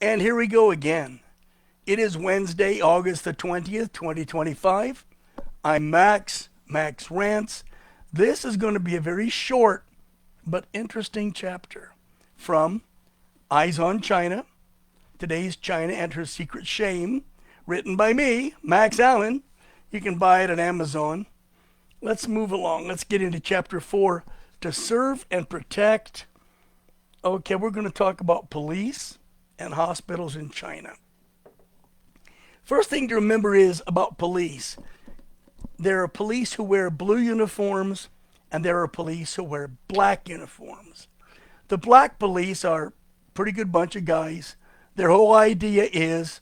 And here we go again. It is Wednesday, August the 20th, 2025. I'm Max Rants. This is going to be a very short but interesting chapter from Eyes on China. Today's China and Her Secret Shame, written by me, Max Allen. You can buy it on Amazon. Let's move along. Let's get into chapter 4, To Serve and Protect. Okay, we're going to talk about police and hospitals in China. First thing to remember is about police. There are police who wear blue uniforms and there are police who wear black uniforms. The black police are a pretty good bunch of guys. Their whole idea is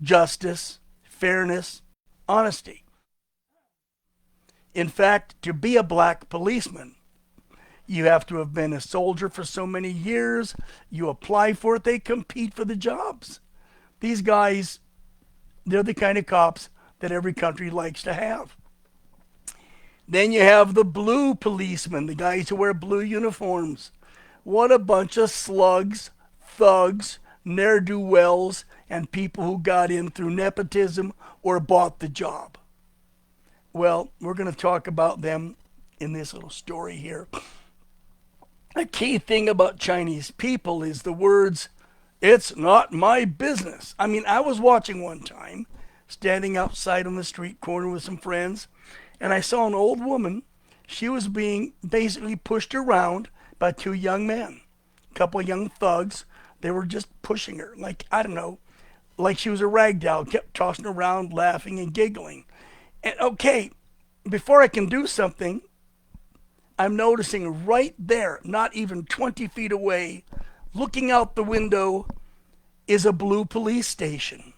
justice, fairness, honesty. In fact, to be a black policeman, you have to have been a soldier for so many years. You apply for it, they compete for the jobs. These guys, they're the kind of cops that every country likes to have. Then you have the blue policemen, the guys who wear blue uniforms. What a bunch of slugs, thugs, ne'er-do-wells, and people who got in through nepotism or bought the job. Well, we're going to talk about them in this little story here. A key thing about Chinese people is the words, "It's not my business." I mean, I was watching one time, standing outside on the street corner with some friends, and I saw an old woman. She was being basically pushed around by two young men, a couple of young thugs. They were just pushing her, like, I don't know, like she was a rag doll, kept tossing her around, laughing and giggling. And okay, before I can do something, I'm noticing right there, not even 20 feet away, looking out the window, is a blue police station.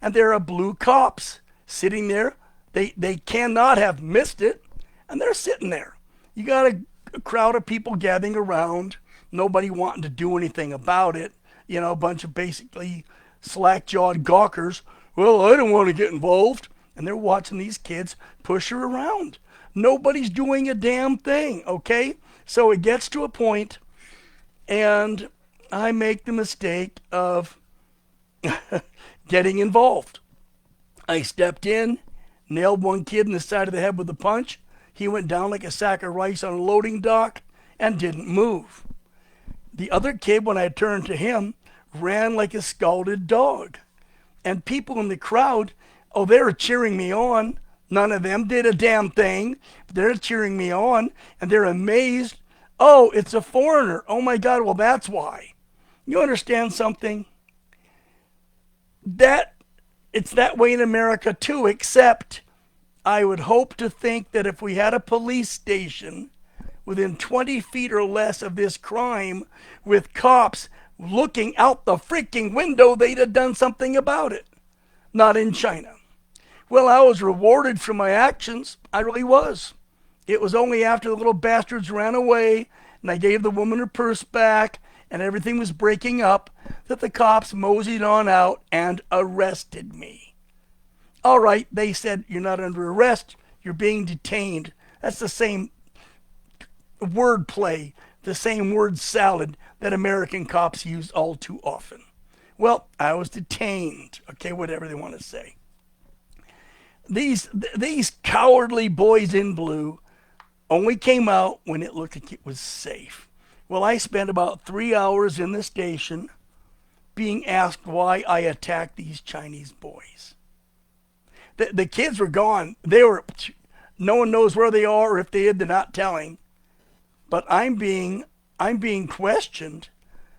And there are blue cops sitting there. They cannot have missed it. And they're sitting there. You got a crowd of people gathering around, nobody wanting to do anything about it. You know, a bunch of basically slack-jawed gawkers. Well, I don't want to get involved. And they're watching these kids push her around. Nobody's doing a damn thing, okay? So it gets to a point, and I make the mistake of getting involved. I stepped in, nailed one kid in the side of the head with a punch. He went down like a sack of rice on a loading dock and didn't move. The other kid, when I turned to him, ran like a scalded dog. And people in the crowd, oh, they were cheering me on. None of them did a damn thing. They're cheering me on, and they're amazed. Oh, it's a foreigner. Oh, my God, well, that's why. You understand something? It's that way in America, too, except I would hope to think that if we had a police station within 20 feet or less of this crime with cops looking out the freaking window, they'd have done something about it. Not in China. Well, I was rewarded for my actions. I really was. It was only after the little bastards ran away and I gave the woman her purse back and everything was breaking up that the cops moseyed on out and arrested me. All right, they said, you're not under arrest, you're being detained. That's the same word play, the same word salad that American cops use all too often. Well, I was detained. Okay, whatever they want to say. These cowardly boys in blue only came out when it looked like it was safe. Well, I spent about 3 hours in the station being asked why I attacked these Chinese boys. The kids were gone. No one knows where they are, or if they did, they're not telling. But I'm being questioned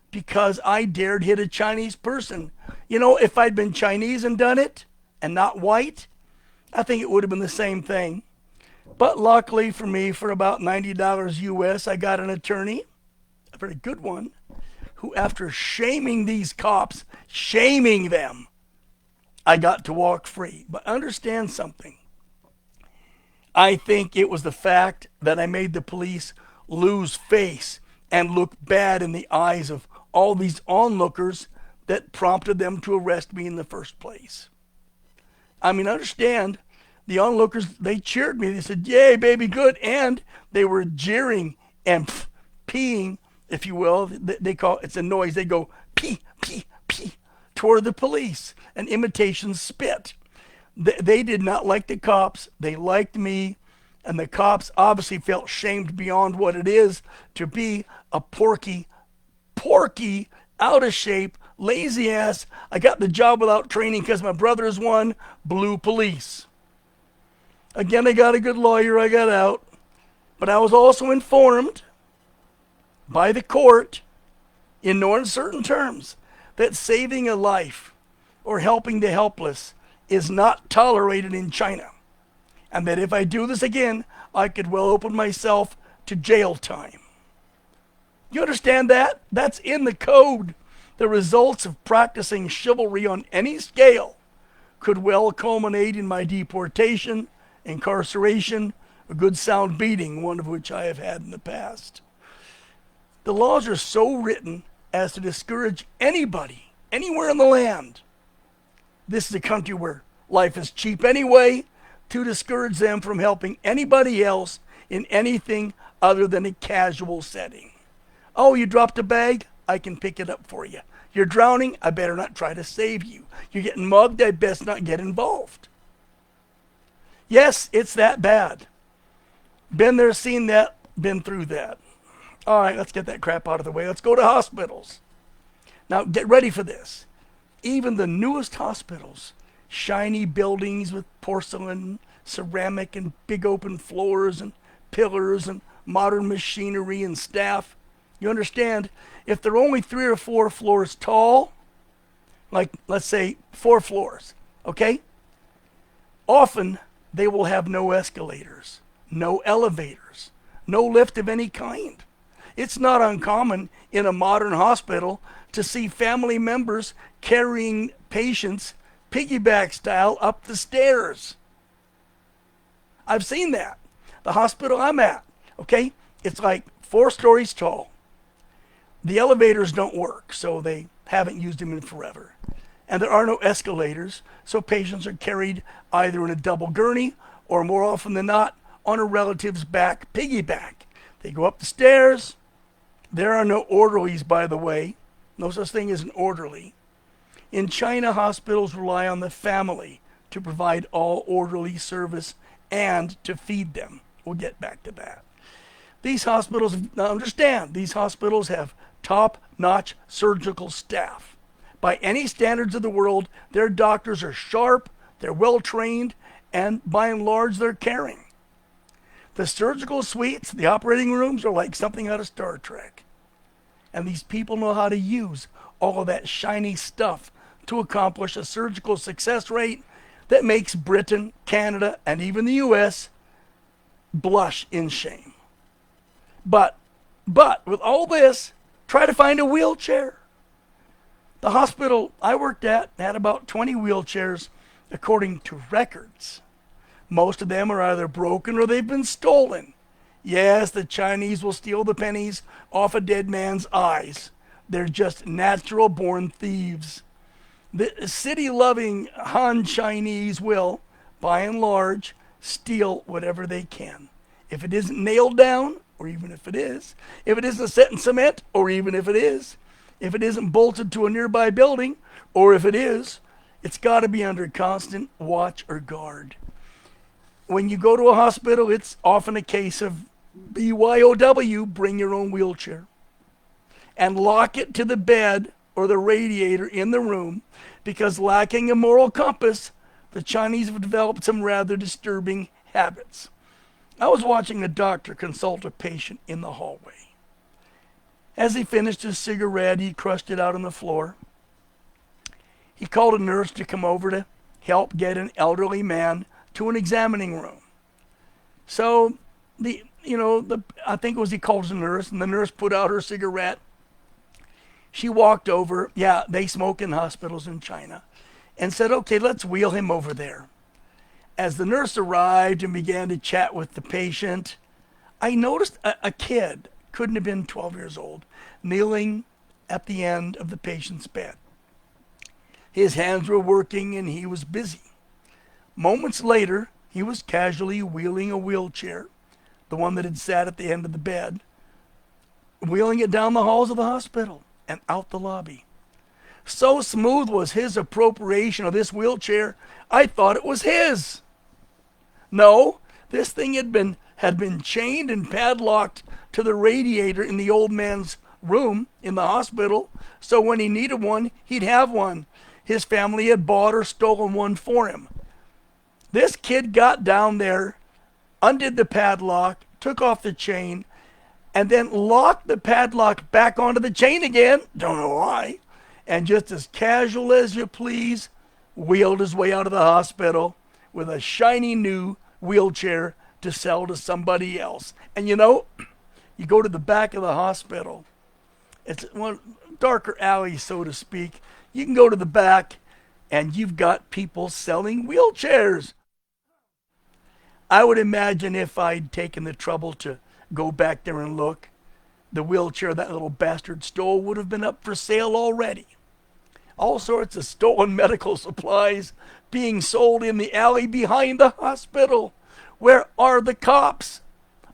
because I dared hit a Chinese person. You know, if I'd been Chinese and done it and not white, I think it would have been the same thing. But luckily for me, for about $90 US, I got an attorney, a very good one, who after shaming these cops, shaming them, I got to walk free. But understand something. I think it was the fact that I made the police lose face and look bad in the eyes of all these onlookers that prompted them to arrest me in the first place. I mean, understand, the onlookers, they cheered me. They said, yay, baby, good. And they were jeering and peeing, if you will. They call it's a noise. They go, pee, pee, pee. toward the police, an imitation spit. They did not like the cops. They liked me. And the cops obviously felt shamed beyond what it is to be a porky, out of shape, lazy ass. I got the job without training because my brother is one, blue police. Again, I got a good lawyer. I got out. But I was also informed by the court in no uncertain terms that saving a life or helping the helpless is not tolerated in China. And that if I do this again, I could well open myself to jail time. You understand that? That's in the code. The results of practicing chivalry on any scale could well culminate in my deportation, incarceration, a good sound beating, one of which I have had in the past. The laws are so written as to discourage anybody, anywhere in the land. This is a country where life is cheap anyway, to discourage them from helping anybody else in anything other than a casual setting. Oh, you dropped a bag? I can pick it up for you. You're drowning? I better not try to save you. You're getting mugged? I best not get involved. Yes, it's that bad. Been there, seen that, been through that. All right, let's get that crap out of the way. Let's go to hospitals. Now, get ready for this. Even the newest hospitals, shiny buildings with porcelain, ceramic, and big open floors and pillars and modern machinery and staff. You understand, if they're only 3 or 4 floors tall, like let's say 4 floors, okay? Often they will have no escalators, no elevators, no lift of any kind. It's not uncommon in a modern hospital to see family members carrying patients piggyback style up the stairs. I've seen that. The hospital I'm at, okay, it's like 4 stories tall. The elevators don't work, so they haven't used them in forever. And there are no escalators, so patients are carried either in a double gurney or more often than not on a relative's back piggyback. They go up the stairs. There are no orderlies, by the way. No such thing as an orderly. In China, hospitals rely on the family to provide all orderly service and to feed them. We'll get back to that. These hospitals, now understand, these hospitals have top-notch surgical staff. By any standards of the world, their doctors are sharp, they're well-trained, and by and large, they're caring. The surgical suites, the operating rooms, are like something out of Star Trek. And these people know how to use all of that shiny stuff to accomplish a surgical success rate that makes Britain, Canada, and even the U.S. blush in shame. But with all this, try to find a wheelchair. The hospital I worked at had about 20 wheelchairs according to records. Most of them are either broken or they've been stolen. Yes, the Chinese will steal the pennies off a dead man's eyes. They're just natural-born thieves. The city-loving Han Chinese will, by and large, steal whatever they can. If it isn't nailed down, or even if it is, if it isn't set in cement, or even if it is, if it isn't bolted to a nearby building, or if it is, it's got to be under constant watch or guard. When you go to a hospital, it's often a case of BYOW, bring your own wheelchair. And lock it to the bed or the radiator in the room, because lacking a moral compass, the Chinese have developed some rather disturbing habits. I was watching a doctor consult a patient in the hallway. As he finished his cigarette, he crushed it out on the floor. He called a nurse to come over to help get an elderly man to an examining room. So I think it was he called the nurse, and the nurse put out her cigarette. She walked over, yeah, they smoke in hospitals in China, and said, okay, let's wheel him over there. As the nurse arrived and began to chat with the patient, I noticed a kid, couldn't have been 12 years old, kneeling at the end of the patient's bed. His hands were working and he was busy. Moments later, he was casually wheeling a wheelchair, the one that had sat at the end of the bed, wheeling it down the halls of the hospital and out the lobby. So smooth was his appropriation of this wheelchair, I thought it was his. No, this thing had been chained and padlocked to the radiator in the old man's room in the hospital, so when he needed one, he'd have one. His family had bought or stolen one for him. This kid got down there, undid the padlock, took off the chain, and then locked the padlock back onto the chain again. Don't know why. And just as casual as you please, wheeled his way out of the hospital with a shiny new wheelchair to sell to somebody else. And you know, you go to the back of the hospital. It's one darker alley, so to speak. You can go to the back and you've got people selling wheelchairs. I would imagine if I'd taken the trouble to go back there and look, the wheelchair that little bastard stole would have been up for sale already. All sorts of stolen medical supplies being sold in the alley behind the hospital. Where are the cops?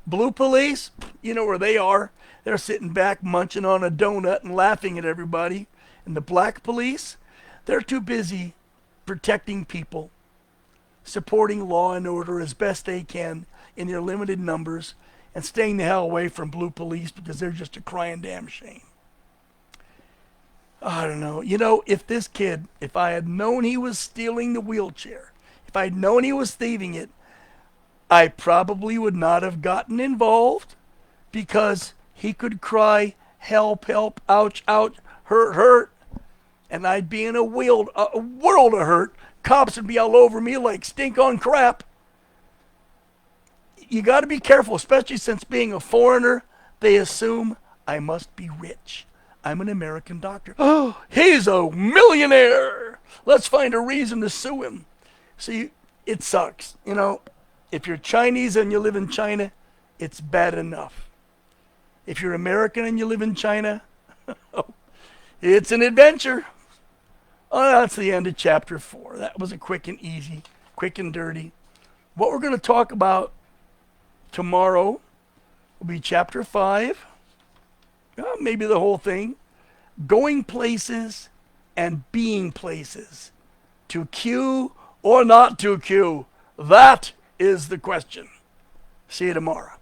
Blue police? You know where they are. They're sitting back munching on a donut and laughing at everybody. And the black police? They're too busy protecting people, supporting law and order as best they can in their limited numbers, and staying the hell away from blue police because they're just a crying damn shame. I don't know. You know, if I had known he was stealing the wheelchair, if I had known he was thieving it, I probably would not have gotten involved because he could cry, help, help, ouch, ouch, hurt, hurt, and I'd be in a world of hurt. Cops would be all over me like stink on crap. You got to be careful, especially since being a foreigner, they assume I must be rich. I'm an American doctor. Oh, he's a millionaire. Let's find a reason to sue him. See, it sucks. You know, if you're Chinese and you live in China, it's bad enough. If you're American and you live in China, it's an adventure. Oh, that's the end of chapter 4. That was a quick and easy, quick and dirty. What we're going to talk about tomorrow will be chapter 5. Maybe the whole thing. Going places and being places. To queue or not to queue? That is the question. See you tomorrow.